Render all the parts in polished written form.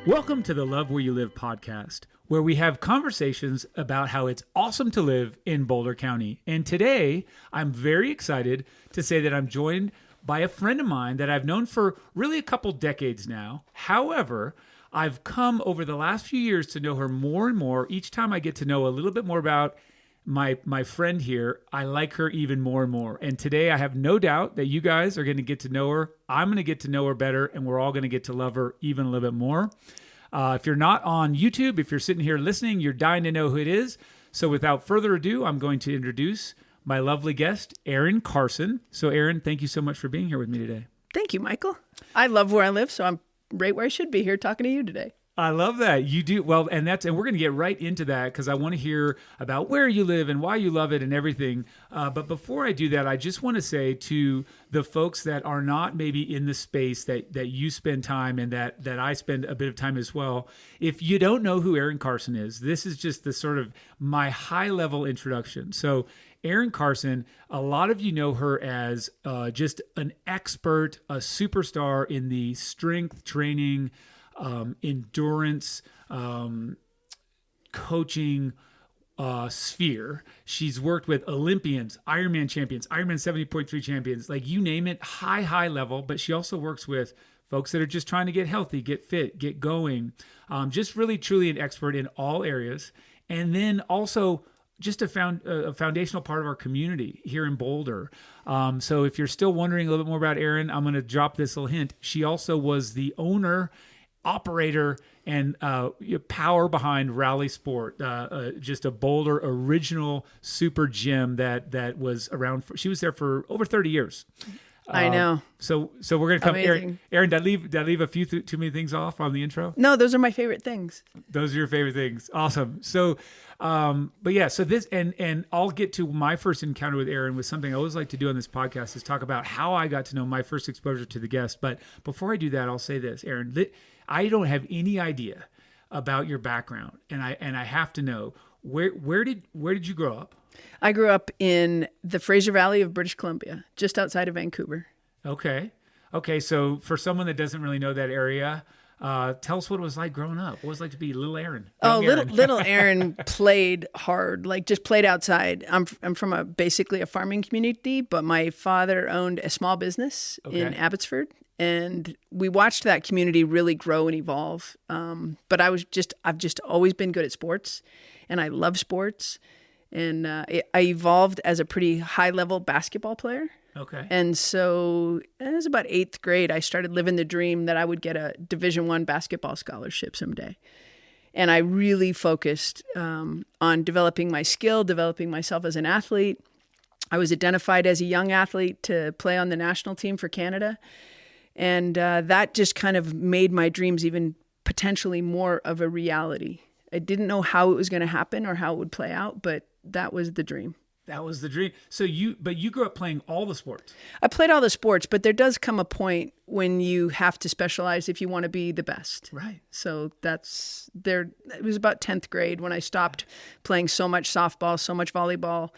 Welcome to the Love Where You Live podcast, where we have conversations about how it's awesome to live in Boulder County. And today, I'm very excited to say that I'm joined by a friend of mine that I've known for really a couple decades now. However, I've come over the last few years to know her more and more. Each time I get to know a little bit more about my friend here, I like her even more and more. And today I have no doubt that you guys are going to get to know her. I'm going to get to know her better, and we're all going to get to love her even a little bit more. If you're not on YouTube, if you're sitting here listening, you're dying to know who it is. So without further ado, I'm going to introduce my lovely guest, Erin Carson. So Erin, thank you so much for being here with me today. Thank you, Michael. I love where I live, so I'm right where I should be here talking to you today. I love that. You do. Well, and we're going to get right into that because I want to hear about where you live and why you love it and everything. But before I do that, I just want to say to the folks that are not maybe in the space that you spend time and that I spend a bit of time as well, if you don't know who Erin Carson is, this is just the sort of my high level introduction. So Erin Carson, a lot of you know her as just an expert, a superstar in the strength training, endurance, coaching sphere. She's worked with Olympians, IRONMAN Champions, IRONMAN 70.3 champions, like you name it, high level. But she also works with folks that are just trying to get healthy, get fit, get going. Just really, truly an expert in all areas. And then also just a foundational part of our community here in Boulder. So if you're still wondering a little bit more about Erin, I'm going to drop this little hint. She also was the owner, operator, and power behind Rally Sport, just a Boulder original super gym that was around. She was there for over 30 years. I know. So we're gonna come. Amazing. Erin, did I leave a few too many things off on the intro? No, those are my favorite things. Those are your favorite things. Awesome. So, but yeah. So this and I'll get to my first encounter with Erin with something I always like to do on this podcast is talk about how I got to know my first exposure to the guest. But before I do that, I'll say this, Erin. I don't have any idea about your background, and I have to know where did you grow up? I grew up in the Fraser Valley of British Columbia, just outside of Vancouver. Okay. So for someone that doesn't really know that area, tell us what it was like growing up. What was it like to be little Erin? Little Erin played hard, like just played outside. I'm from basically a farming community, but my father owned a small business in Abbotsford. And we watched that community really grow and evolve. But I've just always been good at sports, and I love sports. And I evolved as a pretty high-level basketball player. Okay. And so it was about 8th grade, I started living the dream that I would get a Division I basketball scholarship someday. And I really focused on developing my skill, developing myself as an athlete. I was identified as a young athlete to play on the national team for Canada. And that just kind of made my dreams even potentially more of a reality. I didn't know how it was going to happen or how it would play out, but that was the dream. That was the dream. So you grew up playing all the sports. I played all the sports, but there does come a point when you have to specialize if you want to be the best. Right. So it was about 10th grade when I stopped playing so much softball, so much volleyball.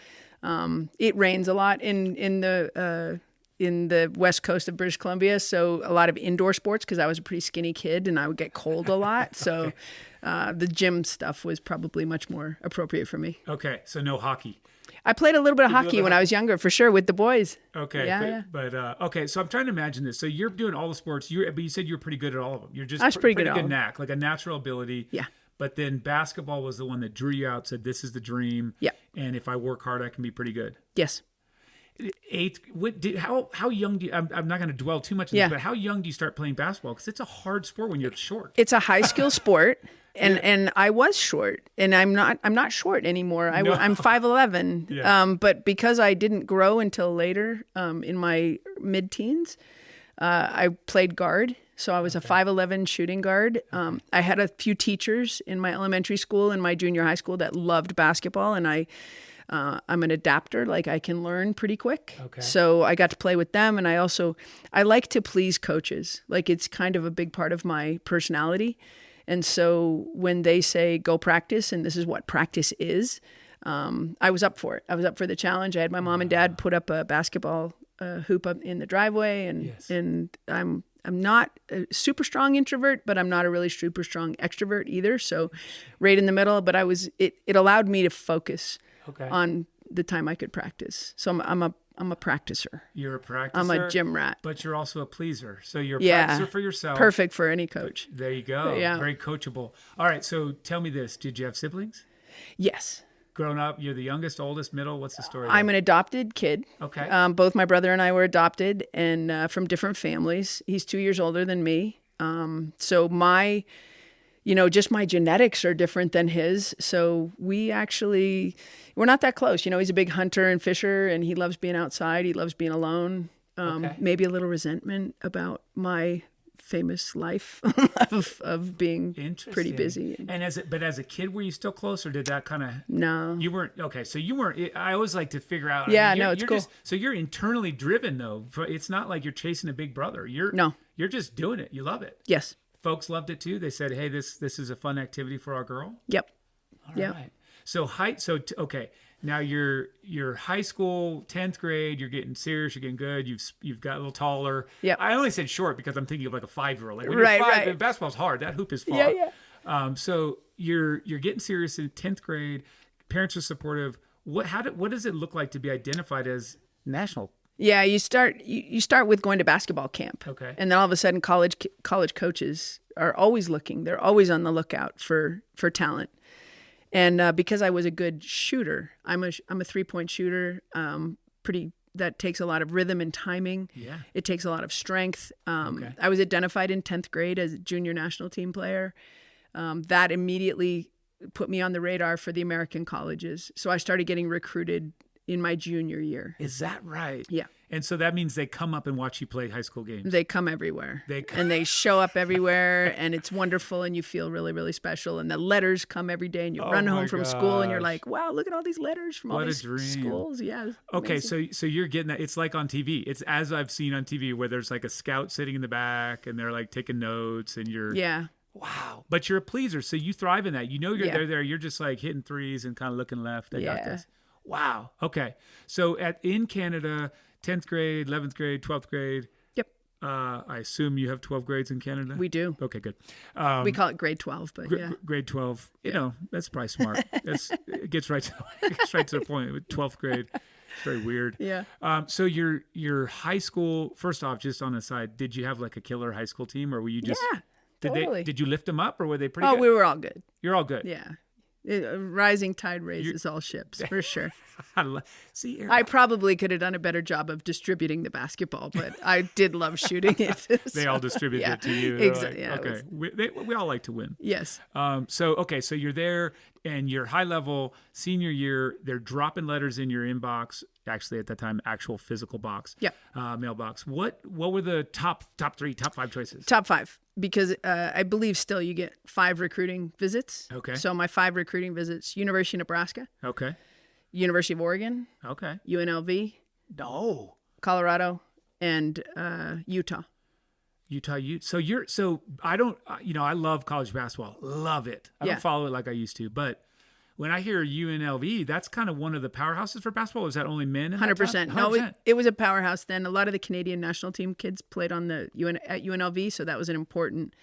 It rains a lot in the west coast of British Columbia, so a lot of indoor sports because I was a pretty skinny kid and I would get cold a lot. So the gym stuff was probably much more appropriate for me. Okay, so no hockey. I played a little bit of hockey when I was younger, for sure, with the boys. Okay, yeah. But okay, so I'm trying to imagine this. So you're doing all the sports, but you said you're pretty good at all of them. You're just I was pretty good at all of them. knack, like a natural ability. Yeah. But then basketball was the one that drew you out, said this is the dream. Yeah. And if I work hard, I can be pretty good. Yes. How young do you, I'm not going to dwell too much on this, but how young do you start playing basketball? Because it's a hard sport when you're short. It's a high skill sport. And I was short, and I'm not short anymore. I'm 5'11". Yeah. But because I didn't grow until later, in my mid-teens, I played guard. So I was a 5'11" shooting guard. I had a few teachers in my elementary school and my junior high school that loved basketball, and I'm an adapter, like I can learn pretty quick. Okay. So I got to play with them, and I like to please coaches. Like it's kind of a big part of my personality. And so when they say go practice, and this is what practice is, I was up for it. I was up for the challenge. I had my mom and dad put up a basketball hoop up in the driveway, and I'm not a super strong introvert, but I'm not a really super strong extrovert either. So right in the middle, but it allowed me to focus on the time I could practice. So I'm a practicer. You're a practicer. I'm a gym rat. But you're also a pleaser. So you're a practicer for yourself. Perfect for any coach. There you go. Yeah. Very coachable. All right. So tell me this. Did you have siblings? Yes. Growing up, you're the youngest, oldest, middle? What's the story? I'm an adopted kid. Okay. Both my brother and I were adopted and from different families. He's 2 years older than me. So my, just my genetics are different than his. So we're not that close. He's a big hunter and fisher and he loves being outside. He loves being alone. Maybe a little resentment about my famous life of being pretty busy. And as a kid, were you still close, or did that kind of? No, you weren't. Okay, so you weren't. I always like to figure out. Yeah, it's cool. So you're internally driven, though. It's not like you're chasing a big brother. You're just doing it. You love it. Yes. Folks loved it too. They said, "Hey, this is a fun activity for our girl." Yep. All right. So okay. Now you're high school, 10th grade, you're getting serious, you're getting good, you've got a little taller. Yeah. I only said short because I'm thinking of like a 5-year-old. Like when right, you're 5, right. Basketball's hard. That hoop is far. Yeah. So you're getting serious in 10th grade. Parents are supportive. What does it look like to be identified as national? Yeah, you start with going to basketball camp. Okay. And then all of a sudden college coaches are always looking. They're always on the lookout for talent. And because I was a good shooter, I'm a 3-point shooter. That takes a lot of rhythm and timing. Yeah. It takes a lot of strength. I was identified in 10th grade as a junior national team player. That immediately put me on the radar for the American colleges. So I started getting recruited in my junior year. Is that right? Yeah. And so that means they come up and watch you play high school games. They come everywhere. And they show up everywhere, and it's wonderful, and you feel really, really special. And the letters come every day, and you run home from school, and you're like, wow, look at all these letters from all these schools. Yeah. Okay, so you're getting that. It's like on TV. It's as I've seen on TV where there's like a scout sitting in the back, and they're like taking notes, and you're... Yeah. Wow. But you're a pleaser, so you thrive in that. You're there. You're just like hitting threes and kind of looking left. I got this. Wow. Okay. So in Canada, 10th grade, 11th grade, 12th grade. Yep. I assume you have 12 grades in Canada? We do. Okay, good. We call it grade 12, but Grade 12. That's probably smart. It gets right to the point with 12th grade. It's very weird. Yeah. So your high school, first off, just on the side, did you have like a killer high school team, or were you just... Yeah, totally. Did you lift them up, or were they pretty good? Oh, we were all good. You're all good. Yeah. Rising tide raises all ships, for sure. See, Erin, I probably could have done a better job of distributing the basketball, but I did love shooting it. They all distribute it to you. Exactly. Like, okay. We all like to win. Yes. So you're there, and your high level senior year, they're dropping letters in your inbox. Actually, at that time, actual physical box. Yeah. Mailbox. What were the top 3, top 5 choices? Top 5, because I believe still you get 5 recruiting visits. Okay. So my 5 recruiting visits: University of Nebraska. Okay. University of Oregon. Okay. UNLV. No. Colorado, and Utah. So I don't, I love college basketball. Love it. I don't follow it like I used to, but when I hear UNLV, that's kind of one of the powerhouses for basketball. Is that only men? 100%. No, it was a powerhouse then. A lot of the Canadian national team kids played on at UNLV, so that was an important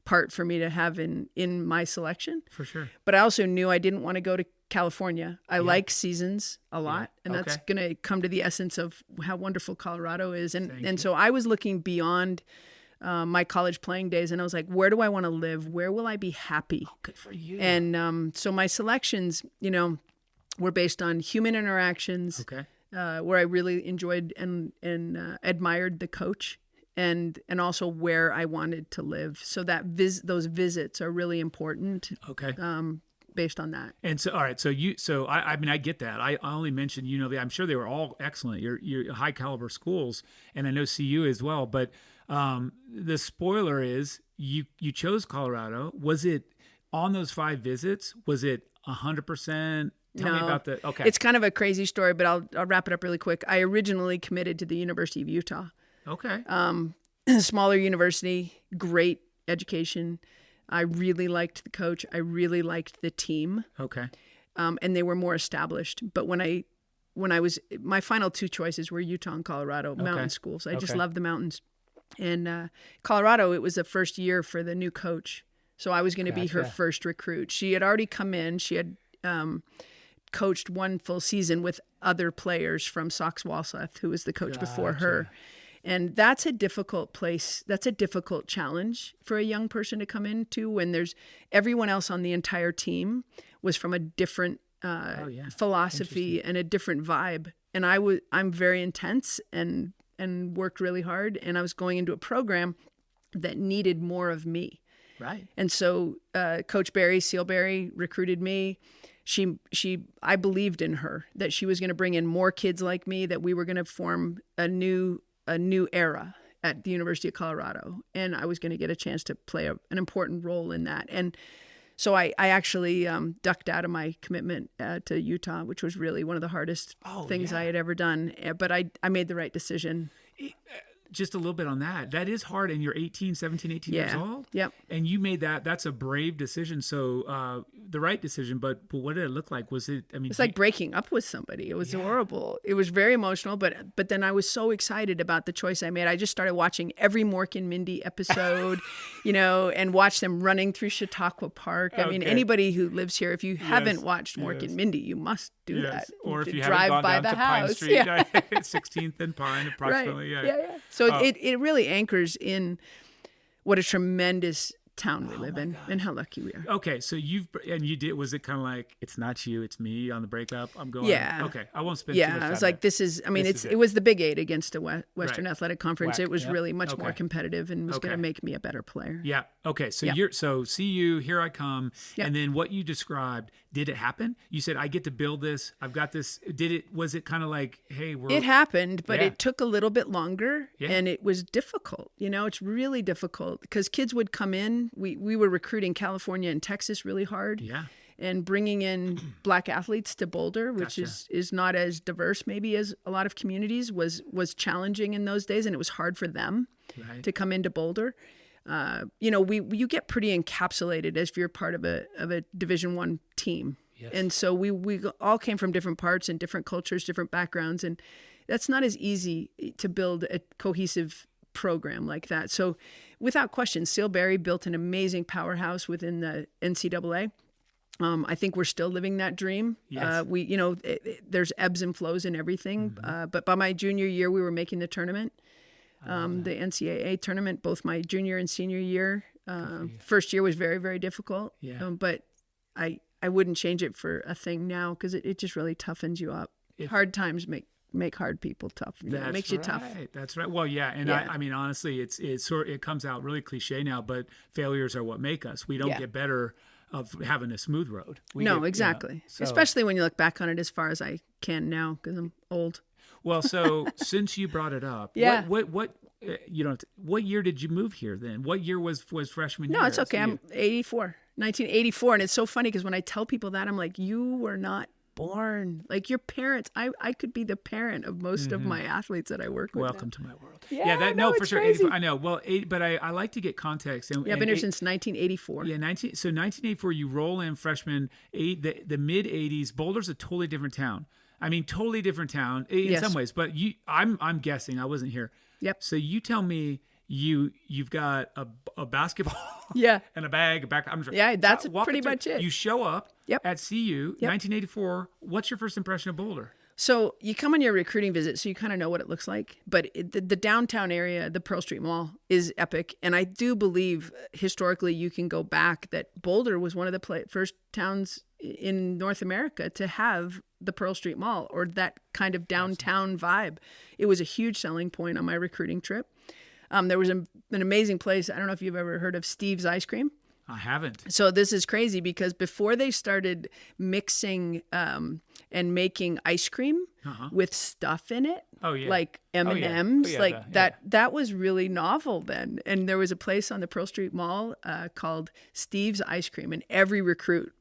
part for me to have in my selection. For sure. But I also knew I didn't want to go to California. I like seasons a lot, and that's going to come to the essence of how wonderful Colorado is. And so I was looking beyond my college playing days, and I was like, where do I want to live? Where will I be happy? Oh, good for you. And so my selections, were based on human interactions, where I really enjoyed and admired the coach, and also where I wanted to live. So that those visits are really important. Okay. Based on that. And so, all right. So I mean, I get that. I only mentioned UNLV. I'm sure they were all excellent. You're high caliber schools, and I know CU as well. But the spoiler is you chose Colorado. Was it on those 5 visits? Was it 100%? Tell me about the. Okay. It's kind of a crazy story, but I'll wrap it up really quick. I originally committed to the University of Utah. Okay. Smaller university, great education. I really liked the coach. I really liked the team. Okay. And they were more established. But when I was, my final 2 choices were Utah and Colorado, mountain schools. I just love the mountains. And Colorado, it was the first year for the new coach. So I was going to be her first recruit. She had already come in. She had coached one full season with other players from Sox Walseth, who was the coach before her. And that's a difficult place. That's a difficult challenge for a young person to come into when there's everyone else on the entire team was from a different philosophy and a different vibe. And I'm very intense and worked really hard. And I was going into a program that needed more of me. Right. And so Coach Barry Sealberry recruited me. I believed in her, that she was going to bring in more kids like me, that we were going to form a new era at the University of Colorado. And I was going to get a chance to play an important role in that. And so I actually ducked out of my commitment to Utah, which was really one of the hardest things I had ever done. But I made the right decision. Just a little bit on that. That is hard, and you're 17, 18 years old. Yep. And you made that's a brave decision. So the right decision, but what did it look like? Was it, it's like breaking up with somebody. It was horrible. It was very emotional, but then I was so excited about the choice I made. I just started watching every Mork and Mindy episode, and watch them running through Chautauqua Park. I mean, anybody who lives here, if you haven't watched Mork and Mindy, you must do that. Or if you drive haven't gone by down the to Pine house. Street, 16th and Pine, approximately. Right. Yeah. So it really anchors in what a tremendous town we live in and how lucky we are. Okay, so you did. Was it kind of like, it's not you, it's me on the breakup? I'm going. Yeah. Okay, I won't spend too much time. I was like, this is. I mean, it was the Big Eight against the Western Athletic Conference. WAC, it was really much more competitive and was going to make me a better player. Yeah. Okay. So so CU, here I come, and then what you described. Did it happen? You said, I get to build this. I've got this. Was it kind of like, hey, It happened, but it took a little bit longer and it was difficult. It's really difficult because kids would come in. We were recruiting California and Texas really hard. Yeah. And bringing in Black athletes to Boulder, which is not as diverse maybe as a lot of communities, was challenging in those days. And it was hard for them to come into Boulder. You get pretty encapsulated as if you're part of a Division I team. Yes. And so we all came from different parts and different cultures, different backgrounds. And that's not as easy to build a cohesive program like that. So without question, Sealberry built an amazing powerhouse within the NCAA. I think we're still living that dream. Yes. There's ebbs and flows in everything. But by my junior year, we were making the tournament. The NCAA tournament, both my junior and senior year. First year was very, very difficult. Yeah. But I wouldn't change it for a thing now because it just really toughens you up. Hard times make hard people tough. It makes you tough. That's right. Well, yeah. And I mean, honestly, it comes out really cliche now, but failures are what make us. We don't get better of having a smooth road. Exactly. Especially when you look back on it as far as I can now because I'm old. Well, so since you brought it up, what year did you move here then? What year was freshman year? No, it's okay. I'm 1984. And it's so funny because when I tell people that, I'm like, you were not born. Like your parents, I could be the parent of most of my athletes that I work with. Welcome to my world. Yeah, for sure. Crazy. I know. Well, but I like to get context. I've been here since 1984. Yeah, 1984. You roll in freshman the mid 80s. Boulder's a totally different town. I mean, totally different town in some ways. But I'm guessing. I wasn't here. Yep. So you tell me. You've got a basketball and a bag, a backpack. I'm sure. Yeah, that's pretty much it. You show up at CU, 1984. What's your first impression of Boulder? So you come on your recruiting visit, so you kind of know what it looks like. But the downtown area, the Pearl Street Mall, is epic. And I do believe historically you can go back that Boulder was one of the first towns in North America to have the Pearl Street Mall or that kind of downtown vibe. It was a huge selling point on my recruiting trip. There was an amazing place. I don't know if you've ever heard of Steve's Ice Cream. I haven't. So this is crazy because before they started mixing and making ice cream with stuff in it, like M&Ms, that was really novel then. And there was a place on the Pearl Street Mall called Steve's Ice Cream, and every recruit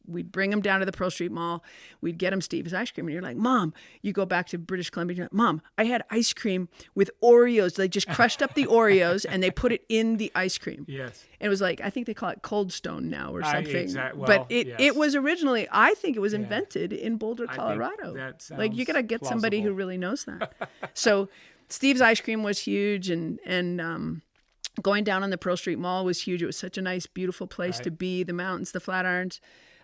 we'd bring them down to the Pearl Street Mall. We'd get them Steve's ice cream. And you're like, Mom, you go back to British Columbia. You're like, Mom, I had ice cream with Oreos. They just crushed up the Oreos and they put it in the ice cream. Yes. And it was like, I think they call it Cold Stone now or something. Well, but it was originally, I think it was invented in Boulder, Colorado. That sounds like you got to get plausible. Somebody who really knows that. So Steve's Ice Cream was huge, and going down on the Pearl Street Mall was huge. It was such a nice, beautiful place to be. The mountains, the Flatirons.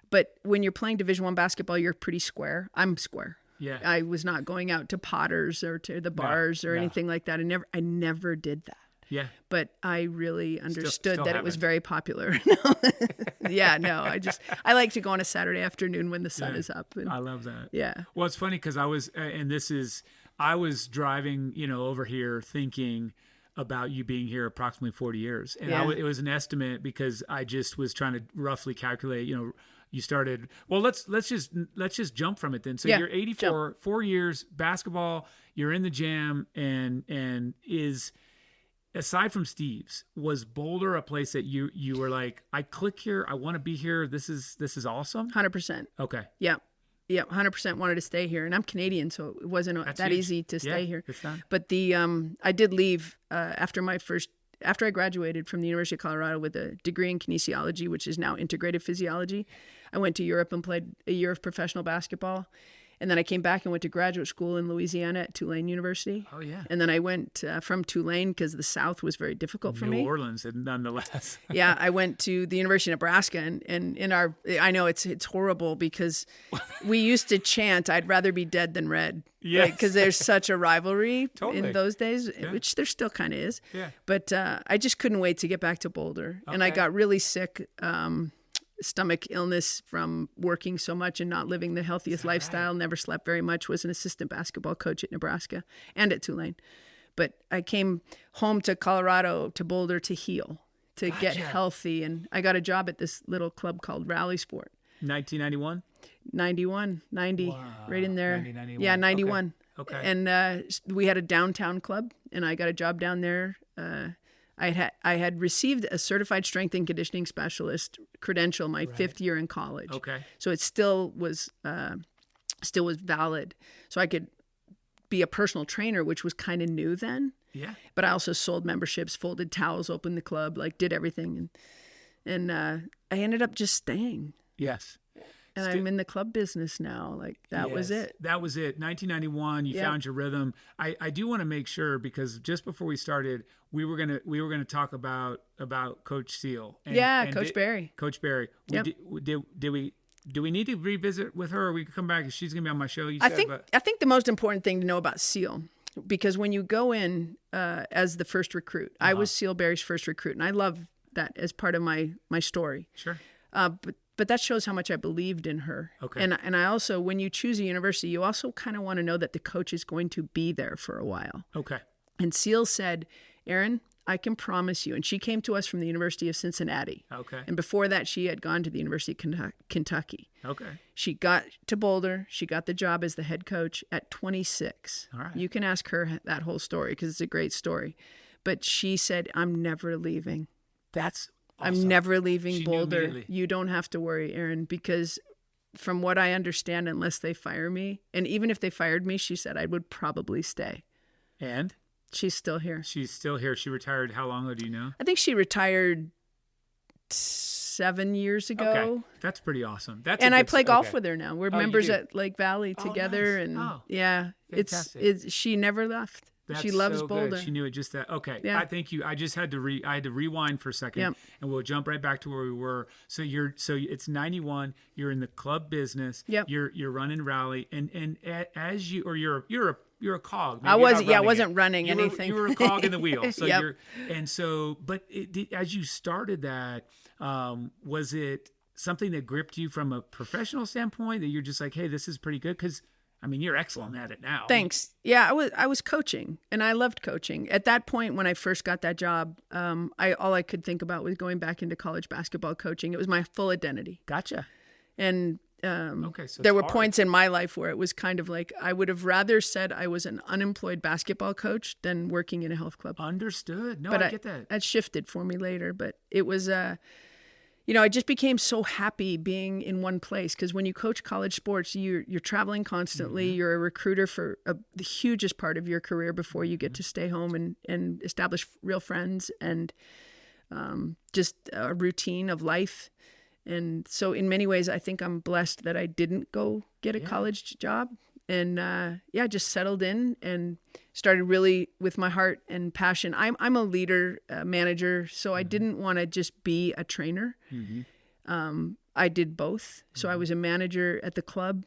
But when you're playing Division I basketball, you're pretty square. I'm square. Yeah. I was not going out to Potters or to the bars or anything like that. I never did that. Yeah. But I really understood still that it was very popular. Yeah, no, I like to go on a Saturday afternoon when the sun is up. And, I love that. yeah. Well, it's funny because I was driving, over here thinking about you being here approximately 40 years. And it was an estimate because I just was trying to roughly calculate, you started, well, let's just jump from it then. So you're 84, 4 years basketball, you're in the jam, and aside from Steve's, was Boulder a place that you were like, I click here, I want to be here, this is awesome? 100%. Okay. Yeah. Yeah, 100% wanted to stay here, and I'm Canadian, so it wasn't that huge. Easy to stay here. It's not. But I did leave after I graduated from the University of Colorado with a degree in kinesiology, which is now integrative physiology. I went to Europe and played a year of professional basketball. And then I came back and went to graduate school in Louisiana at Tulane University. Oh, yeah. And then I went from Tulane because the South was very difficult for me. New Orleans, nonetheless. Yeah, I went to the University of Nebraska. And I know it's horrible because we used to chant, I'd rather be dead than red. Yeah. Because there's such a rivalry Totally. in those days, which there still kind of is. Yeah. But I just couldn't wait to get back to Boulder. Okay. And I got really sick. Stomach illness from working so much and not living the healthiest lifestyle. Right? Never slept very much. Was an assistant basketball coach at Nebraska and at Tulane. But I came home to Colorado, to Boulder, to heal, to get healthy. And I got a job at this little club called Rally Sport. 1991? 90, wow. Right in there. 91. Yeah, 91. Okay. And we had a downtown club, and I got a job down there. I had received a certified strength and conditioning specialist credential my fifth year in college. Okay. So it still was valid. So I could be a personal trainer, which was kind of new then. Yeah. But I also sold memberships, folded towels, opened the club, did everything, and I ended up just staying. Yes. And I'm in the club business now. That was it. That was it. 1991. You found your rhythm. I do want to make sure, because just before we started, we were gonna talk about Coach Seal. And Coach Barry. Coach Barry. Do we need to revisit with her, or we can come back and she's gonna be on my show? I think the most important thing to know about Seal, because when you go in as the first recruit, I was Seal Barry's first recruit, and I love that as part of my story. Sure. But that shows how much I believed in her. Okay. And I also, when you choose a university, you also kind of want to know that the coach is going to be there for a while. Okay. And Seal said, Erin, I can promise you. And she came to us from the University of Cincinnati. Okay. And before that, she had gone to the University of Kentucky. Okay. She got to Boulder. She got the job as the head coach at 26. All right. You can ask her that whole story because it's a great story. But she said, I'm never leaving. That's awesome. I'm never leaving She Boulder. You don't have to worry, Erin, because from what I understand, unless they fire me, and even if they fired me, she said I would probably stay. And? She's still here. She's still here. She retired how long ago, do you know? I think she retired 7 years ago. Okay. That's pretty awesome. And I play golf with her now. We're members at Lake Valley together. Nice. And yeah, it's she never left. She loves so Boulder. Good. She knew it just that. Okay. Yeah. I thank you. I just had to I had to rewind for a second, and we'll jump right back to where we were. So it's 91. You're in the club business. Yep. You're running Rally, and as you're a cog. Maybe I wasn't running anything. You were a cog in the wheel. So yep. as you started that, was it something that gripped you from a professional standpoint, that you're just like, hey, this is pretty good? Because you're excellent at it now. Thanks. Yeah, I was coaching, and I loved coaching. At that point, when I first got that job, all I could think about was going back into college basketball coaching. It was my full identity. Gotcha. And there were points in my life where it was kind of like I would have rather said I was an unemployed basketball coach than working in a health club. Understood. No, but I get that. That shifted for me later, but it was I just became so happy being in one place, because when you coach college sports, you're traveling constantly. Mm-hmm. You're a recruiter for the hugest part of your career before you get to stay home and establish real friends and just a routine of life. And so in many ways, I think I'm blessed that I didn't go get a college job. just settled in and started really with my heart and passion. I'm a leader, manager, so I didn't want to just be a trainer. I did both. So I was a manager at the club.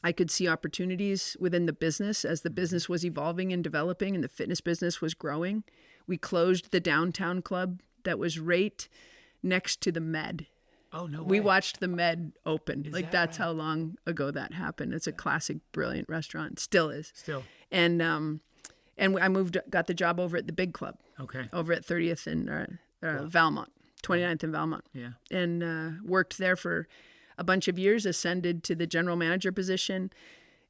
I could see opportunities within the business as the business was evolving and developing and the fitness business was growing. We closed the downtown club that was right next to the Med. Oh, no way. We watched the Med open. That's right? How long ago that happened. It's a classic, brilliant restaurant. Still is. Still. And I got the job over at the big club. Okay. Over at 30th and Valmont, 29th and Valmont. Yeah. And worked there for a bunch of years, ascended to the general manager position,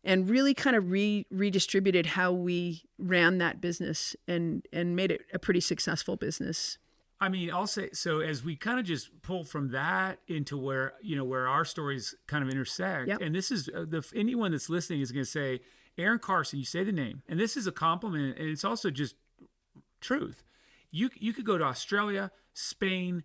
and really kind of redistributed how we ran that business and made it a pretty successful business. I mean, I'll say, so as we kind of just pull from that into where our stories kind of intersect, Yep. and this is, anyone that's listening is going to say, Erin Carson, you say the name, and this is a compliment, and it's also just truth. You could go to Australia, Spain,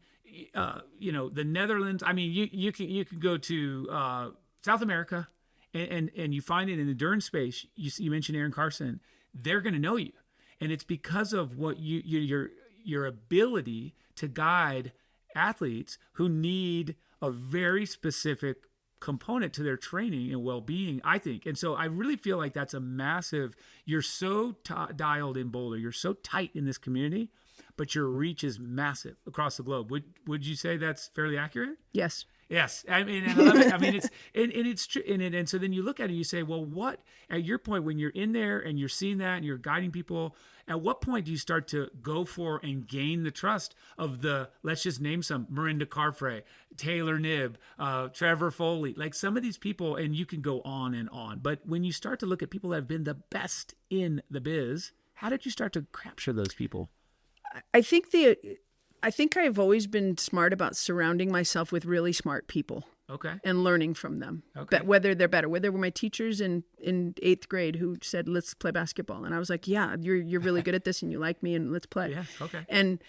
the Netherlands. I mean, you could go to South America, and you find it in the endurance space. You mentioned Erin Carson. They're going to know you, and it's because of what your ability to guide athletes who need a very specific component to their training and well-being, I think. And so I really feel like that's a massive, you're so dialed in Boulder, you're so tight in this community, but your reach is massive across the globe. Would you say that's fairly accurate? Yes. Yes. I mean, and I love it. I mean, it's true. And so then you look at it and you say, well, what, at your point, when you're in there and you're seeing that and you're guiding people, at what point do you start to go for and gain the trust of let's just name some, Mirinda Carfrae, Taylor Knibb, Trevor Foley, like some of these people, and you can go on and on. But when you start to look at people that have been the best in the biz, how did you start to capture those people? I think I've always been smart about surrounding myself with really smart people. Okay. And learning from them. Okay. But whether they're better, whether were my teachers in 8th grade who said, let's play basketball. And I was like, yeah, you're really good at this and you like me and let's play. Yeah. Okay. And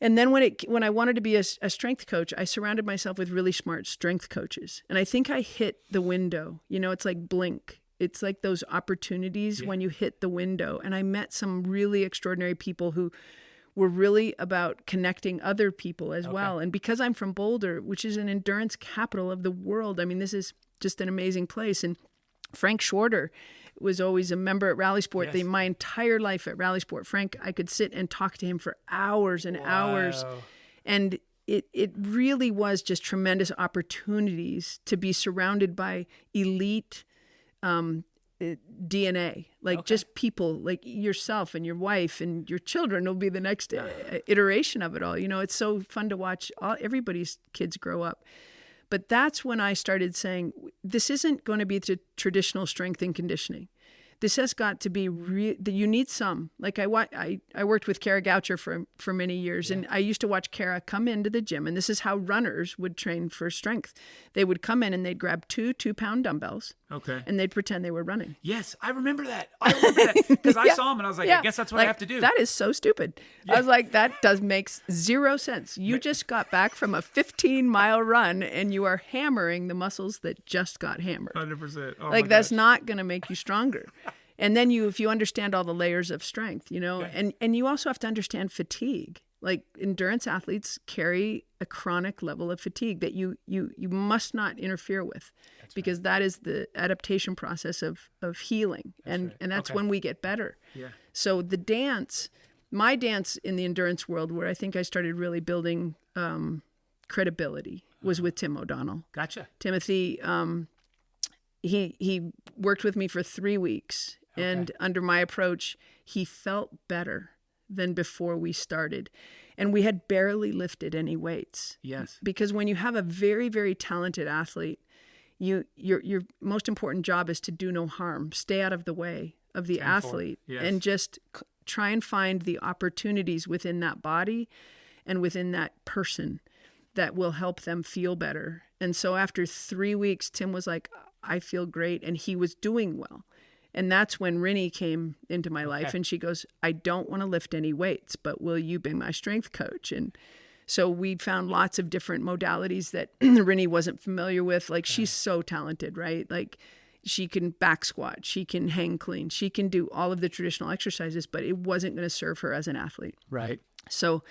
then when I wanted to be a strength coach, I surrounded myself with really smart strength coaches. And I think I hit the window. It's like blink. It's like those opportunities when you hit the window. And I met some really extraordinary people who were really about connecting other people as well. And because I'm from Boulder, which is an endurance capital of the world, I mean, this is just an amazing place. And Frank Shorter was always a member at Rally Sport. Yes. My entire life at Rally Sport, Frank, I could sit and talk to him for hours and hours. And it really was just tremendous opportunities to be surrounded by elite DNA, like just people like yourself and your wife and your children will be the next iteration of it all. It's so fun to watch everybody's kids grow up. But that's when I started saying, this isn't going to be the traditional strength and conditioning. This has got to be you need some. Like I worked with Kara Goucher for many years, and I used to watch Kara come into the gym, and this is how runners would train for strength. They would come in and they'd grab 2-pound dumbbells. Okay. And they'd pretend they were running. Yes, I remember that. Because I saw them and I was like, I guess that's what I have to do. That is so stupid. I was like, that makes zero sense. You just got back from a 15-mile run and you are hammering the muscles that just got hammered. 100%. Oh, like that's not going to make you stronger. And then if you understand all the layers of strength, and you also have to understand fatigue. Like endurance athletes carry a chronic level of fatigue that you must not interfere with. That's because that is the adaptation process of healing. And that's when we get better. Yeah. So my dance in the endurance world, where I think I started really building credibility, was with Tim O'Donnell. Gotcha. Timothy, he worked with me for 3 weeks. And under my approach, he felt better than before we started. And we had barely lifted any weights. Yes. Because when you have a very, very talented athlete, your most important job is to do no harm, stay out of the way of the athlete, and just try and find the opportunities within that body and within that person that will help them feel better. And so after 3 weeks, Tim was like, I feel great. And he was doing well. And that's when Rinny came into my life, and she goes, I don't want to lift any weights, but will you be my strength coach? And so we found lots of different modalities that Rinny wasn't familiar with. Like she's so talented, right? Like She can back squat. She can hang clean. She can do all of the traditional exercises, but it wasn't going to serve her as an athlete. Right. So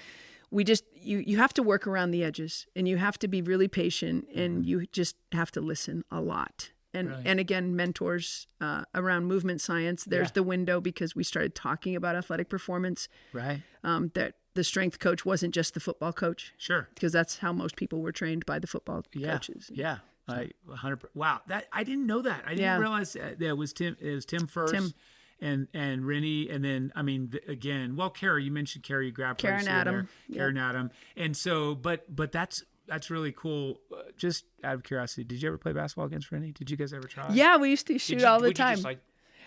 we just, you have to work around the edges, and you have to be really patient, and you just have to listen a lot. And again, mentors around movement science, there's the window, because we started talking about athletic performance. Right. That the strength coach wasn't just the football coach. Sure. Because that's how most people were trained, by the football coaches. Yeah. 100%. Wow. That I didn't know that. I didn't realize that it was Tim. It was Tim first. And Rennie, and then again, Carrie. You mentioned Carrie. You grabbed Karen Adam. Karen Adam. And so, but that's really cool. Just out of curiosity, did you ever play basketball against Rennie? Did you guys ever try? Yeah, we used to shoot all the time.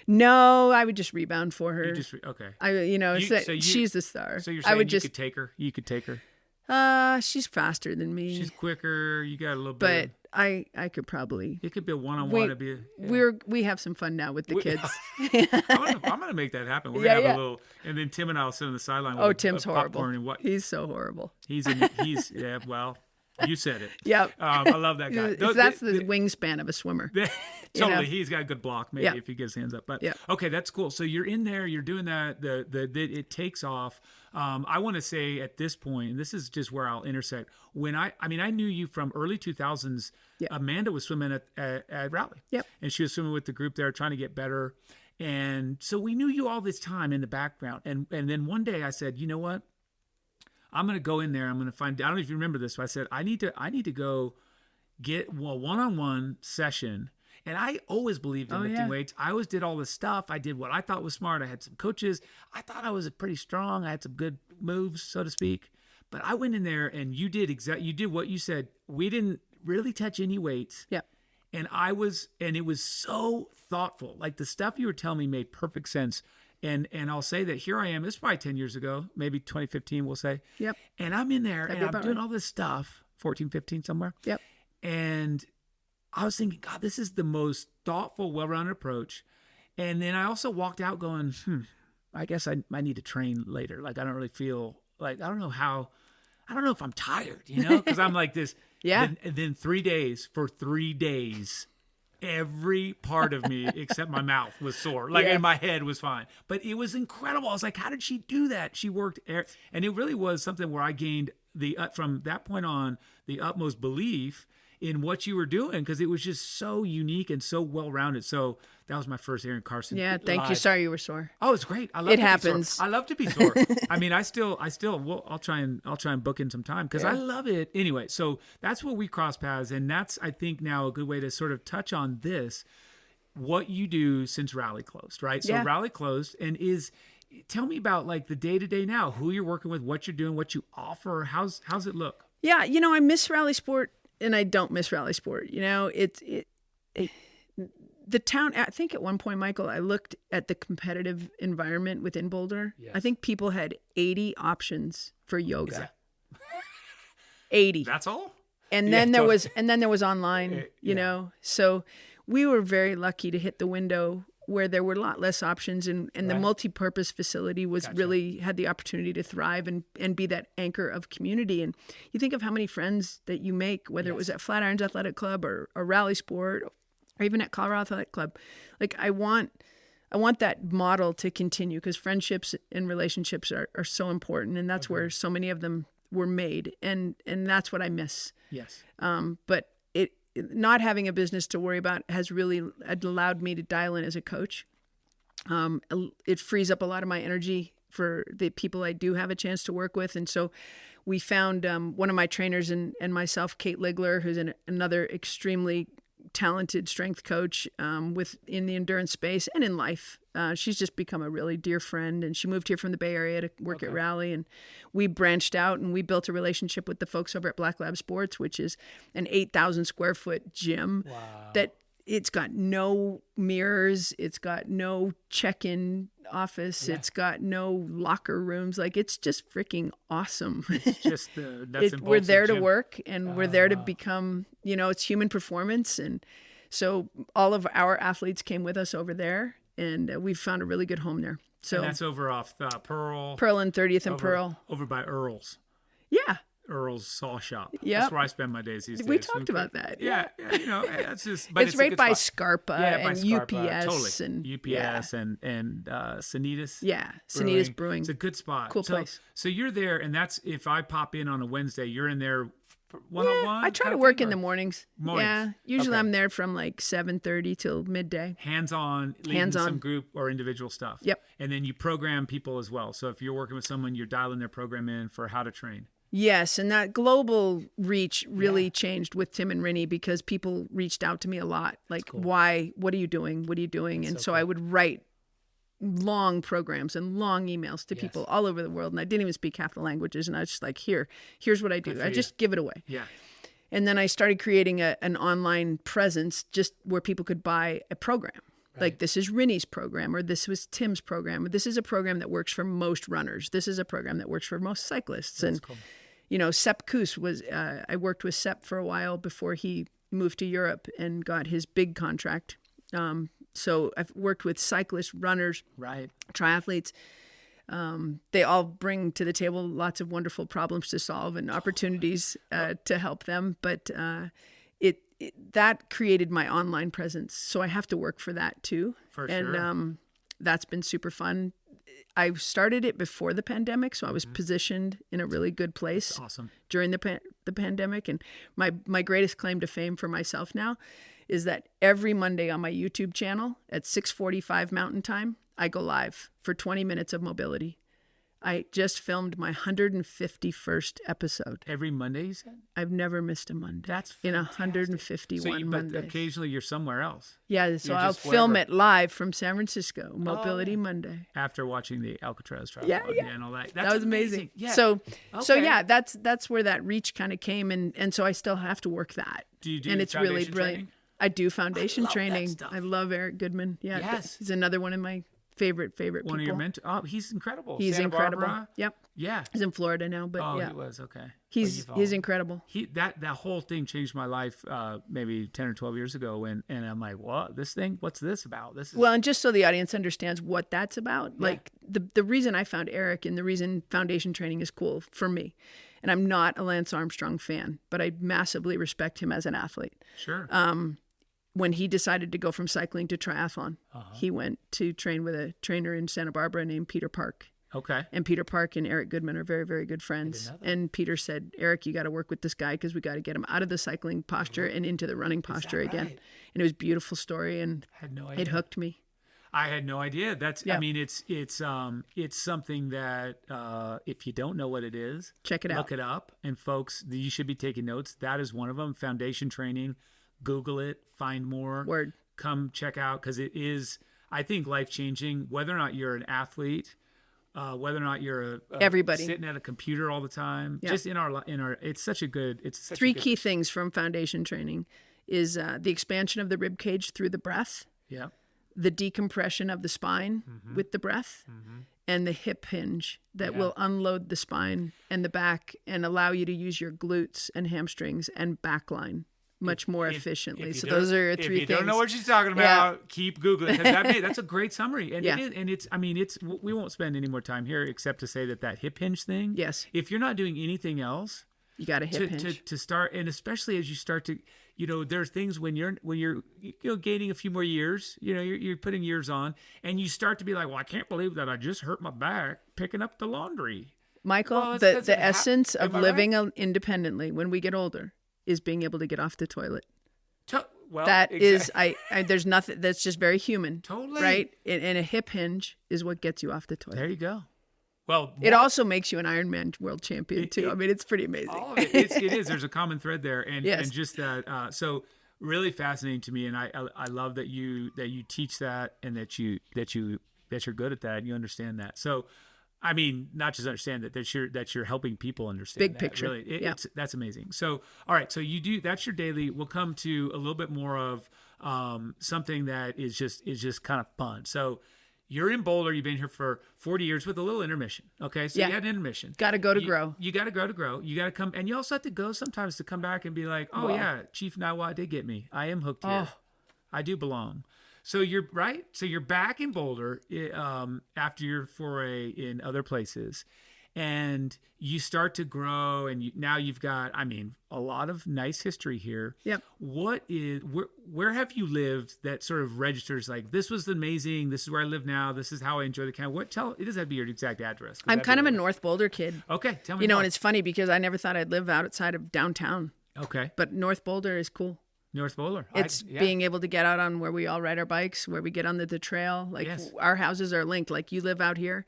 No, I would just rebound for her. Okay. She's the star. So you're saying could take her? You could take her? She's faster than me. She's quicker. You got a little bit. But I could probably. It could be a one-on-one. We have some fun now with the kids. I'm gonna make that happen. We're gonna have a little, and then Tim and I'll sit on the sideline. Oh, Tim's horrible. And he's so horrible. He's well. You said it. Yep. I love that guy. That's the wingspan of a swimmer. Totally. He's got a good block, maybe, if he gets his hands up. But okay, that's cool. So you're in there, you're doing that, it takes off. I want to say at this point, and this is just where I'll intersect, when I knew you from early 2000s. Amanda was swimming at Raleigh. Yep. And she was swimming with the group there, trying to get better. And so we knew you all this time in the background. And then one day I said, you know what? I'm going to go in there. I'm going to find, I don't know if you remember this, but I said, I need to go get a one-on-one session. And I always believed in lifting weights. I always did all this stuff. I did what I thought was smart. I had some coaches. I thought I was pretty strong. I had some good moves, so to speak. But I went in there, and you did what you said. We didn't really touch any weights. Yeah. And it was so thoughtful. Like, the stuff you were telling me made perfect sense. And I'll say that here I am. It's probably 10 years ago, maybe 2015, we'll say. Yep. And I'm in there, and I'm doing all this stuff, 14, 15 somewhere. Yep. And I was thinking, God, this is the most thoughtful, well-rounded approach. And then I also walked out going, I guess I need to train later. Like, I don't really feel like, I don't know if I'm tired, because I'm like this. Yeah. And then 3 days, for 3 days, every part of me except my mouth was sore. And my head was fine. But it was incredible. I was like, how did she do that? She worked. And it really was something where I gained from that point on, the utmost belief in what you were doing, because it was just so unique and so well-rounded. So that was my first Erin Carson. Yeah, thank you. Sorry you were sore. Oh, it's great. I love it. Happens. I love to be sore. I mean, I'll try and book in some time, because I love it. Anyway, so that's where we cross paths, and that's, I think, now a good way to sort of touch on this, what you do since Raleigh closed, right? So Raleigh closed, and tell me about like the day-to-day now, who you're working with, what you're doing, what you offer, how's it look? Yeah, I miss Raleigh sport. And I don't miss Raleigh sport. The town, I think at one point, Michael, I looked at the competitive environment within Boulder. Yes. I think people had 80 options for yoga. 80. That's all? And then there was online, So we were very lucky to hit the window where there were a lot less options, and the multi-purpose facility was really had the opportunity to thrive and be that anchor of community. And you think of how many friends that you make, whether it was at Flatirons Athletic Club or Raleigh Sport or even at Colorado Athletic Club. Like, I want that model to continue, because friendships and relationships are so important, and that's where so many of them were made, and that's what I miss. Yes. But not having a business to worry about has really allowed me to dial in as a coach. It frees up a lot of my energy for the people I do have a chance to work with. And so we found one of my trainers and myself, Kate Ligler, who's another extremely talented strength coach in the endurance space and in life. She's just become a really dear friend, and she moved here from the Bay Area to work at Raleigh, and we branched out and we built a relationship with the folks over at Black Lab Sports, which is an 8,000 square foot gym that it's got no mirrors, it's got no check-in office, it's got no locker rooms. Like, it's just freaking awesome. It's just we're there to work, and we're there to become, it's human performance. And so all of our athletes came with us over there, and we've found a really good home there. So and that's over off Pearl and 30th and Pearl. Over by Earl's. Yeah. Earl's Saw Shop. Yep. That's where I spend my days these days. We talked about that. Yeah, you know, it's just. But it's right a good by spot. Scarpa by and Scarpa, UPS totally. and UPS and Sanitas. Yeah, Sanitas Brewing. It's a good spot. Cool place. So you're there, and that's if I pop in on a Wednesday, you're in there one-on-one. I try to work in the mornings. Mornings. Yeah, usually Okay. I'm there from like 7:30 till midday. Hands-on, leading some group or individual stuff. Yep. And then you program people as well. So if you're working with someone, you're dialing their program in for how to train. Yes, and that global reach really changed with Tim and Rinny because people reached out to me a lot. Like, why? What are you doing? What are you doing? And so I would write long programs and long emails to people all over the world. And I didn't even speak half the languages. And I was just like, here's what I do. I just give it away. Yeah. And then I started creating an online presence just where people could buy a program. Like, this is Rinny's program, or this was Tim's program, or this is a program that works for most runners. This is a program that works for most cyclists. That's and cool. you know, Sepp Kuss was, I worked with Sepp for a while before he moved to Europe and got his big contract. So I've worked with cyclists, runners, triathletes. They all bring to the table lots of wonderful problems to solve and opportunities to help them. But that created my online presence. So I have to work for that too. For sure. That's been super fun. I started it before the pandemic, so I was positioned in a really good place. That's awesome. During the pandemic. And my greatest claim to fame for myself now is that every Monday on my YouTube channel at 6:45 Mountain Time, I go live for 20 minutes of mobility. I just filmed my 151st episode. Every Monday, you said? I've never missed a Monday. That's in fantastic. 151 Mondays. But occasionally you're somewhere else. Yeah, so You're I'll just film wherever. it live from San Francisco, Mobility Monday. After watching the Alcatraz triathlon Yeah. and all that. That was amazing. Yeah. So Okay. yeah, that's where that reach kind of came, and so I still have to work that. Do you do and it's really foundation brilliant. training? I do foundation I love that training. stuff. I love Eric Goodman. Yeah, Yes. he's another one of my favorite One people. of your mentors? Oh, he's incredible. He's Santa incredible. Barbara? Yep. Yeah. He's in Florida now, but Oh, yeah, he was. Okay. he's incredible. That whole thing changed my life maybe 10 or 12 years ago. And I'm like, what? This thing? What's this about? This is Well, and just so the audience understands what that's about, like the reason I found Eric and the reason foundation training is cool for me, and I'm not a Lance Armstrong fan, but I massively respect him as an athlete. Sure. When he decided to go from cycling to triathlon, he went to train with a trainer in Santa Barbara named Peter Park. Okay. And Peter Park and Eric Goodman are very, very good friends. And Peter said, Eric, you got to work with this guy because we got to get him out of the cycling posture and into the running posture again. right? And it was a beautiful story, and I had no idea. it hooked me. I had no idea. That's. Yeah. I mean, it's something that if you don't know what it is, Check it out. Look it up, and folks, you should be taking notes. That is one of them. Foundation training. Google it. Find more. Word. Come check out because it is, I think, life changing. Whether or not you're an athlete, whether or not you're Everybody. sitting at a computer all the time, just in our it's such a good. It's such Three a good, key things from foundation training is the expansion of the rib cage through the breath, Yeah. the decompression of the spine with the breath, and the hip hinge that will unload the spine and the back and allow you to use your glutes and hamstrings and back line much more efficiently. If you So don't- those are your if three you things. don't know what she's talking about, keep Googling. 'Cause that's a great summary. And Yeah. it is, and it's, I mean, it's, we won't spend any more time here except to say that hip hinge thing. Yes. If you're not doing anything else You got a hip hinge. to start, and especially as you start to, there's things when you're gaining a few more years, you're putting years on, and you start to be like, well, I can't believe that I just hurt my back picking up the laundry. Michael, Well, that's the essence of am I living independently when we get older is being able to get off the toilet. Well, That is, I there's nothing, that's just very human. Totally. Right? And a hip hinge is what gets you off the toilet. There you go. Well, It also makes you an Ironman world champion too. I mean, it's pretty amazing. all of it. It is. There's a common thread there, and Yes. and just that. So really fascinating to me, and I love that you teach that, and that you're good at that, and you understand that. So, I mean, not just understand that you're helping people understand Big that, picture. Really, Yeah. that's amazing. So, all right, so you do that's your daily. We'll come to a little bit more of something that is just kind of fun. So. You're in Boulder. You've been here for 40 years with a little intermission. Okay, so Yeah. you had an intermission. Got to go to grow. You got to go to grow. You got to come, and you also have to go sometimes to come back and be like, oh yeah, Chief Nawa did get me. I am hooked here. I do belong. So you're right. So you're back in Boulder after your foray in other places, and you start to grow, and now you've got, I mean, a lot of nice history here. Yep. Where have you lived that sort of registers like, this was amazing, this is where I live now, this is how I enjoy the county? It doesn't have to be your exact address. I'm kind of a North Boulder kid. Okay, tell me You know, more. and it's funny because I never thought I'd live outside of downtown. Okay. But North Boulder is cool. North Boulder. It's being able to get out on where we all ride our bikes, where we get on the trail. Like our houses are linked. Like you live out here,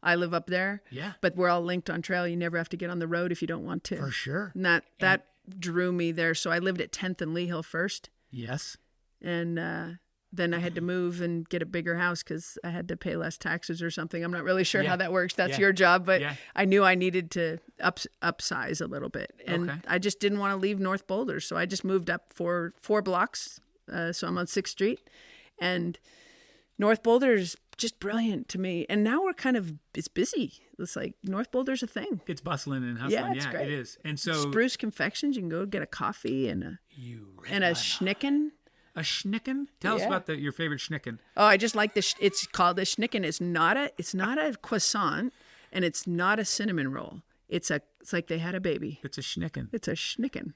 I live up there. Yeah. But we're all linked on trail. You never have to get on the road if you don't want to. For sure. And that drew me there. So I lived at 10th and Lee Hill first. Yes. And then I had to move and get a bigger house because I had to pay less taxes or something. I'm not really sure how that works. That's your job. But I knew I needed to upsize a little bit. And I just didn't want to leave North Boulder. So I just moved up four blocks. So I'm on 6th Street. And North Boulder is just brilliant to me. And now it's busy. It's like North Boulder's a thing. It's bustling and hustling. It's great. It is. And so Spruce Confections, you can go get a coffee and a schnicken. A schnicken? Tell us about your favorite schnicken. Oh, I just like it's called a schnicken. It's not a croissant, and it's not a cinnamon roll. It's like they had a baby. It's a schnicken. It's a schnicken.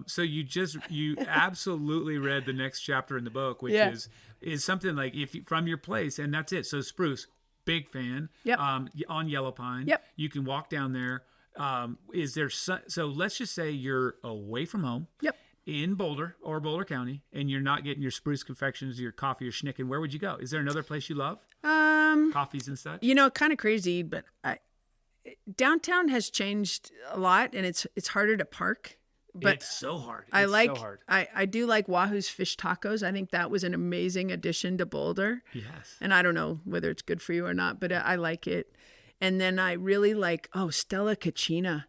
So you absolutely read the next chapter in the book, which is something like from your place, and that's it. So Spruce, big fan. Yep. On Yellow Pine. Yep. You can walk down there. Is there so let's just say you're away from home. Yep. In Boulder or Boulder County, and you're not getting your Spruce Confections, your coffee, or schnicken, where would you go? Is there another place you love? Coffees and such? You know, kind of crazy, but downtown has changed a lot, and it's harder to park. But it's so hard. So hard. I do like Wahoo's Fish Tacos. I think that was an amazing addition to Boulder. Yes. And I don't know whether it's good for you or not, but I like it. And then I really like, Stella Cucina.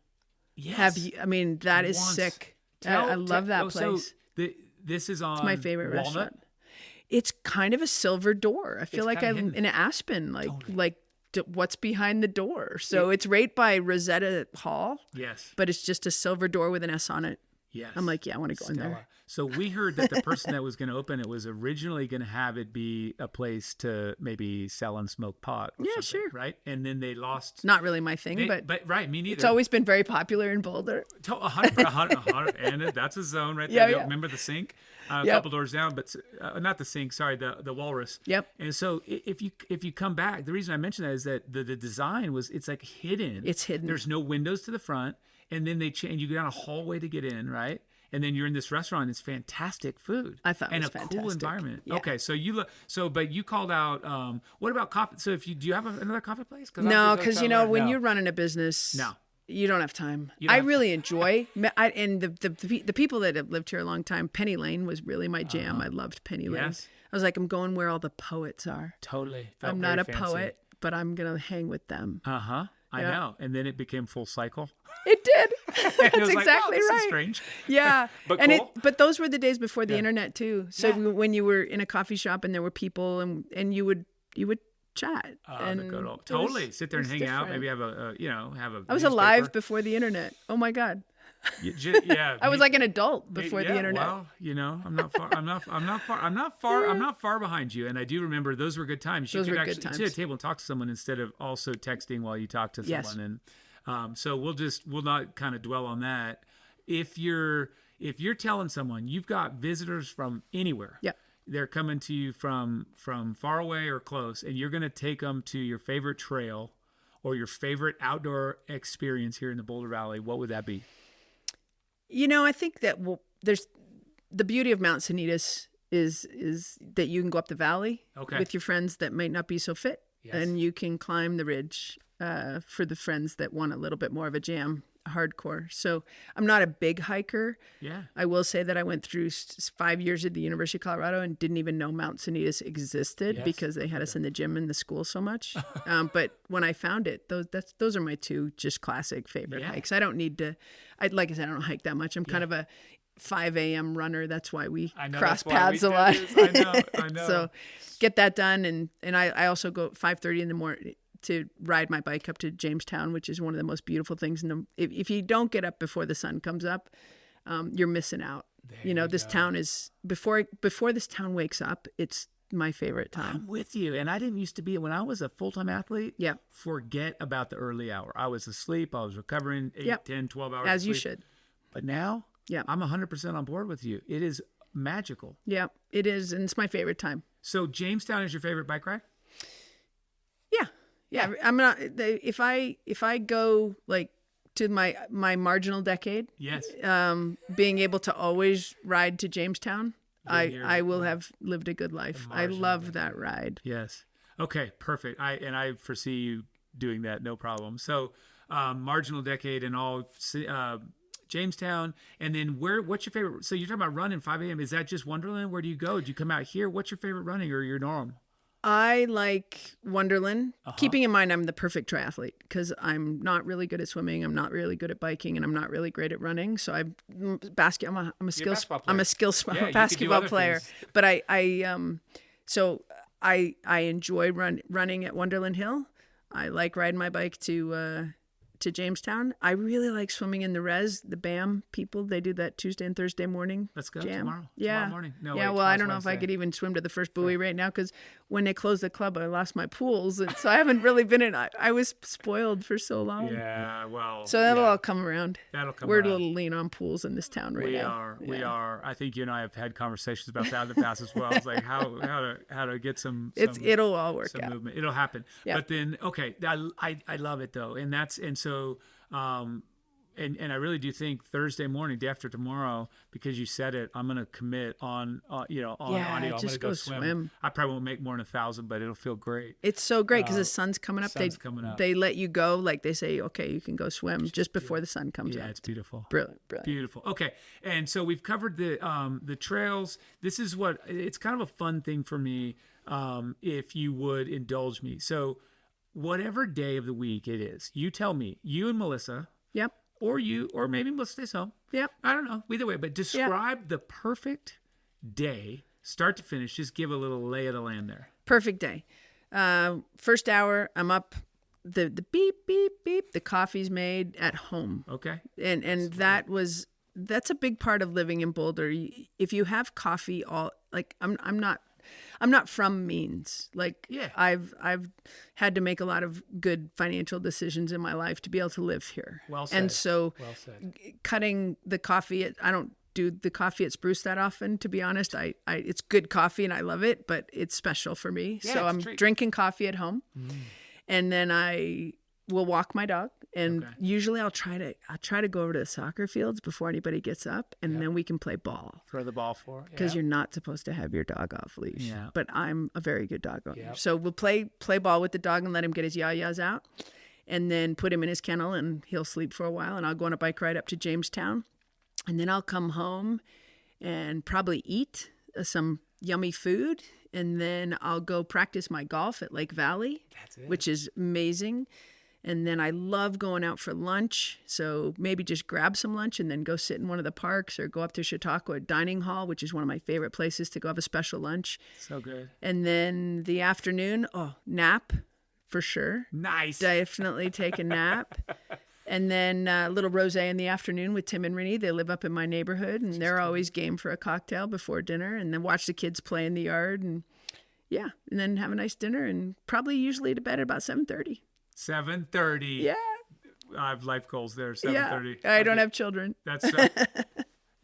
Yes. That is sick. I love that place. So this is on. It's my favorite Walnut? restaurant. It's kind of a silver door. I feel like I'm in Aspen. What's behind the door? So it's right by Rosetta Hall. Yes. But it's just a silver door with an S on it. Yes. I'm like, I want to go in there. So we heard that the person that was going to open it was originally going to have it be a place to maybe sell and smoke pot. Or something, sure. Right. And then they lost. Not really my thing, but right. Me neither. It's always been very popular in Boulder. 100, and that's a zone right there. Remember the sink? A couple doors down, but not the sink. Sorry, the Walrus. Yep. And so if you come back, the reason I mention that is that the design it's like hidden. It's hidden. There's no windows to the front, and then they change. You go down a hallway to get in, right? And then you're in this restaurant. It's fantastic food. I thought it was fantastic. Cool environment. Yeah. Okay, so but you called out. What about coffee? So do you have another coffee place? No, because when you're running a business, you don't have time. I really enjoy, and the people that have lived here a long time. Penny Lane was really my jam. I loved Penny Lane. Yes. I was like, I'm going where all the poets are. Totally. I'm not a poet, but I'm gonna hang with them. I know. And then it became full cycle. It did. That's it was exactly this right. Is strange. Yeah. But cool. But those were the days before the internet too. So when you were in a coffee shop and there were people and you would chat. And the good old, totally sit there and hang out. Maybe have a I was alive before the internet. Oh my God. I was like an adult before the internet. Well, I'm not far. I'm not far behind you. And I do remember those were good times. Those you could were actually good times. sit at a table and talk to someone instead of also texting while you talk to someone. And so we'll not kind of dwell on that. If you're telling someone you've got visitors from anywhere, they're coming to you from far away or close, and you're going to take them to your favorite trail or your favorite outdoor experience here in the Boulder Valley, what would that be? I think that there's the beauty of Mount Sanitas is that you can go up the valley with your friends that might not be so fit, and you can climb the ridge for the friends that want a little bit more of a jam, hardcore. So I'm not a big hiker. Yeah, I will say that I went through 5 years at the University of Colorado and didn't even know Mount Sanitas existed because they had us in the gym in the school so much. But when I found it, those are my two just classic favorite hikes. I don't need to. Like I said, I don't hike that much. I'm kind of a 5 a.m. runner. That's why we cross paths a lot. I know. So get that done, and I also go 5:30 in the morning to ride my bike up to Jamestown, which is one of the most beautiful things. If you don't get up before the sun comes up, you're missing out. This town is before this town wakes up. It's my favorite time. I'm with you. And I didn't used to be, when I was a full-time athlete, Yeah. forget about the early hour. I was asleep. I was recovering 8, Yep. 10, 12 hours As of you sleep. should. But now, Yeah. I'm 100% on board with you. It is magical. Yeah, it is. And it's my favorite time. So Jamestown is your favorite bike ride? Yeah. I'm not, if I go like to my marginal decade, Yes. being able to always ride to Jamestown, Then I will have lived a good life. I love that ride. Yes. Okay, perfect. I foresee you doing that, no problem. So marginal decade and all, Jamestown. And then what's your favorite? So you're talking about running 5 a.m. Is that just Wonderland? Where do you go? Do you come out here? What's your favorite running or your norm? I like Wonderland, keeping in mind I'm the perfect triathlete because I'm not really good at swimming, I'm not really good at biking, and I'm not really great at running. So I'm a basketball player. I'm a basketball player. things. But I enjoy running at Wonderland Hill. I like riding my bike to Jamestown. I really like swimming in the the BAM people. They do that Tuesday and Thursday morning. Let's go jam. tomorrow. Yeah. Tomorrow morning. No, yeah. wait, Well, I tomorrow's don't know if I Wednesday. could even swim to the first buoy right now because when they closed the club, I lost my pools, and so I haven't really been in. I was spoiled for so long. Yeah, well. So that'll all come around. That'll come We're around. a little lean on pools in this town right now. We are. I think you and I have had conversations about that in the past as well. It's like how to get some It'll all work some out. movement. It'll happen. Yeah. But then, okay, I love it though, and so. And I really do think Thursday morning, day after tomorrow, because you said it, I'm gonna commit on audio. I'm gonna just go go swim. swim. I probably won't make more than 1,000, but it'll feel great. It's so great because the sun's coming up. Sun's coming up. They let you go, like they say, okay, you can go swim just before the sun comes Yeah, up. it's beautiful. Brilliant. Beautiful. Okay, and so we've covered the trails. This is what it's kind of a fun thing for me, if you would indulge me. So, whatever day of the week it is, you tell me. You and Melissa. Yep. Or maybe Melissa stays home. Yep. I don't know. Either way, but describe the perfect day, start to finish. Just give a little lay of the land there. Perfect day. First hour, I'm up. The beep, beep, beep. The coffee's made at home. Okay. And that's a big part of living in Boulder. If you have coffee I'm not from means. Like I've had to make a lot of good financial decisions in my life to be able to live here. Well said. And so Well said. cutting the coffee, I don't do the coffee at Spruce that often, to be honest. It's good coffee and I love it, but it's special for me. Yeah, so it's a I'm treat. drinking coffee at home. And then I will walk my dog. And usually I'll try to go over to the soccer fields before anybody gets up, and then we can play ball. Throw the ball for. Because you're not supposed to have your dog off leash. Yeah. But I'm a very good dog owner. Yep. So we'll play ball with the dog and let him get his yah-yahs out, and then put him in his kennel and he'll sleep for a while, and I'll go on a bike ride up to Jamestown. And then I'll come home and probably eat some yummy food, and then I'll go practice my golf at Lake Valley, which is amazing. And then I love going out for lunch. So maybe just grab some lunch and then go sit in one of the parks or go up to Chautauqua Dining Hall, which is one of my favorite places to go have a special lunch. So good. And then the afternoon, nap for sure. Nice. Definitely take a nap. And then a little rosé in the afternoon with Tim and Renee. They live up in my neighborhood, and they're always game for a cocktail before dinner. And then watch the kids play in the yard, and then have a nice dinner, and probably usually to bed at about 7:30. 7:30. Yeah. I have life goals there. 7:30. Yeah. I don't have children. That's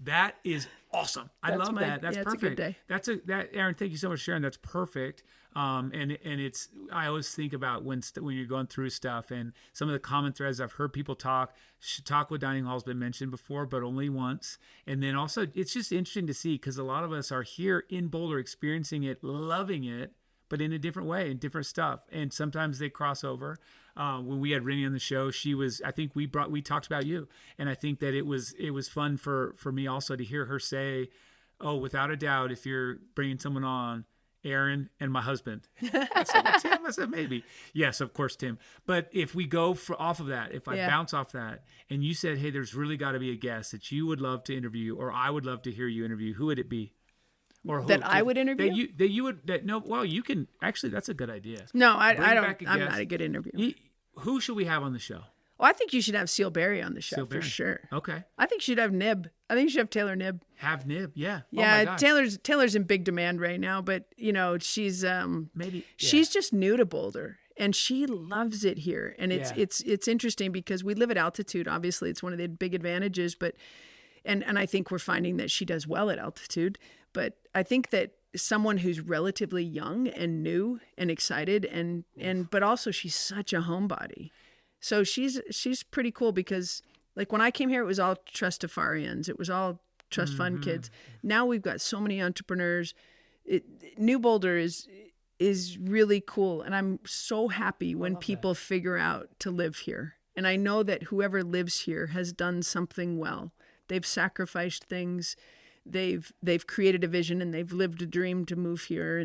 that is awesome. I love that. That's perfect. It's a good day. Erin, thank you so much for sharing. That's perfect. And it's, I always think about when you're going through stuff, and some of the common threads I've heard people talk. Chautauqua Dining Hall has been mentioned before, but only once. And then also, it's just interesting to see, because a lot of us are here in Boulder experiencing it, loving it, but in a different way, in different stuff. And sometimes they cross over. When we had Rennie on the show, I think we talked about you. And I think that it was fun for me also to hear her say, oh, without a doubt, if you're bringing someone on, Erin and my husband. I said, Tim? I said, maybe. Yes, of course, Tim. But if we go off of that, if I bounce off that, and you said, hey, there's really got to be a guest that you would love to interview, or I would love to hear you interview, who would it be? Or that I would interview? You can, actually, that's a good idea. No, I don't. back a I'm guest. not a good interviewer. Who should we have on the show? Oh, I think you should have Seal Berry on the show Seal for Berry. sure. Okay. I think you should have Nib. I think you should have Taylor Nib. Have Nib, yeah. Yeah, oh my gosh. Taylor's in big demand right now, but she's Maybe she's just new to Boulder and she loves it here. And it's interesting because we live at altitude. Obviously, it's one of the big advantages, but and I think we're finding that she does well at altitude. But I think that someone who's relatively young and new and excited and but also she's such a homebody. So she's pretty cool because like when I came here, it was all Trustafarians. It was all trust fund kids. Now we've got so many entrepreneurs. New Boulder is really cool. And I'm so happy when people figure out to live here. And I know that whoever lives here has done something well. They've sacrificed things. They've created a vision and they've lived a dream to move here.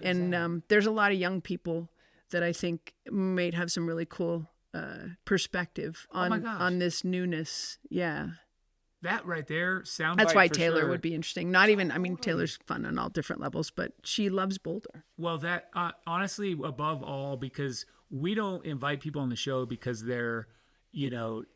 And there's a lot of young people that I think might have some really cool perspective on this newness. Yeah. That right there, soundbite. That's why for Taylor sure. would be interesting. Not even, I mean, Taylor's fun on all different levels, but she loves Boulder. Well, that honestly, above all, because we don't invite people on the show because they're,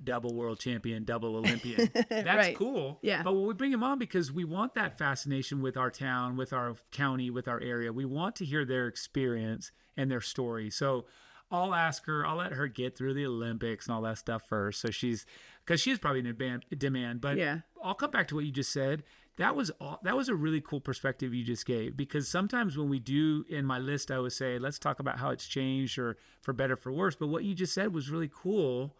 double world champion, double Olympian. That's Right. cool. Yeah. But we bring them on because we want that fascination with our town, with our county, with our area. We want to hear their experience and their story. So I'll let her get through the Olympics and all that stuff first. So because she's probably in demand, but Yeah. I'll come back to what you just said. That was a really cool perspective you just gave, because sometimes when we do in my list, I would say, let's talk about how it's changed or for better, for worse. But what you just said was really cool.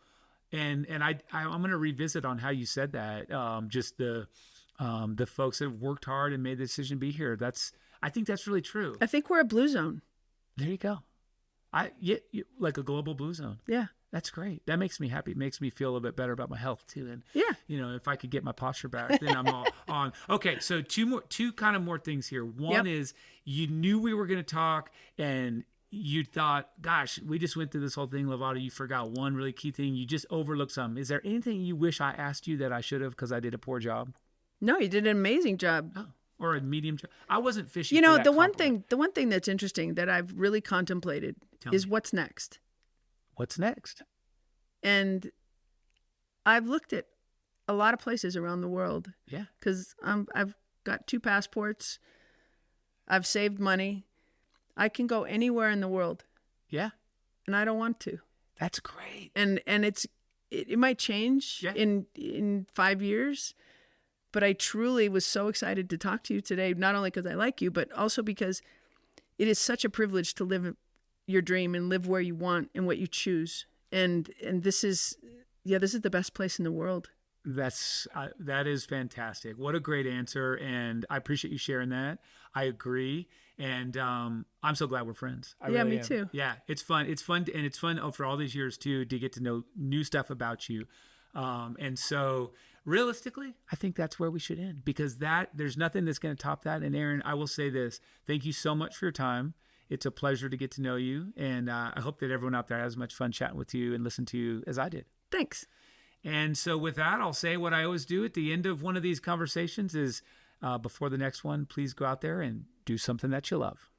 And I'm going to revisit on how you said that. Just the folks that have worked hard and made the decision to be here. I think that's really true. I think we're a blue zone. There you go. Like a global blue zone. Yeah. That's great. That makes me happy. It makes me feel a little bit better about my health too. And Yeah. if I could get my posture back, then I'm all on. Okay, so two kind of more things here. One is you knew we were going to talk, and you thought, gosh, we just went through this whole thing, Lovato. You forgot one really key thing. You just overlooked something. Is there anything you wish I asked you that I should have because I did a poor job? No, you did an amazing job. Oh, or a medium job? I wasn't fishing. You for know, that the one compliment. thing that's interesting that I've really contemplated is what's next. What's next? And I've looked at a lot of places around the world. Yeah. Because I've got 2 passports. I've saved money. I can go anywhere in the world. Yeah. And I don't want to. That's great. And it might change in 5 years. But I truly was so excited to talk to you today, not only because I like you, but also because it is such a privilege to live your dream and live where you want and what you choose. And this is the best place in the world. That is fantastic. What a great answer. And I appreciate you sharing that. I agree. And I'm so glad we're friends. I really me am. too. Yeah, it's fun. It's fun. And it's fun for all these years too, to get to know new stuff about you. And so realistically, I think that's where we should end, because there's nothing that's going to top that. And Erin, I will say this. Thank you so much for your time. It's a pleasure to get to know you. And I hope that everyone out there has as much fun chatting with you and listen to you as I did. Thanks. And so with that, I'll say what I always do at the end of one of these conversations is before the next one, please go out there and do something that you love.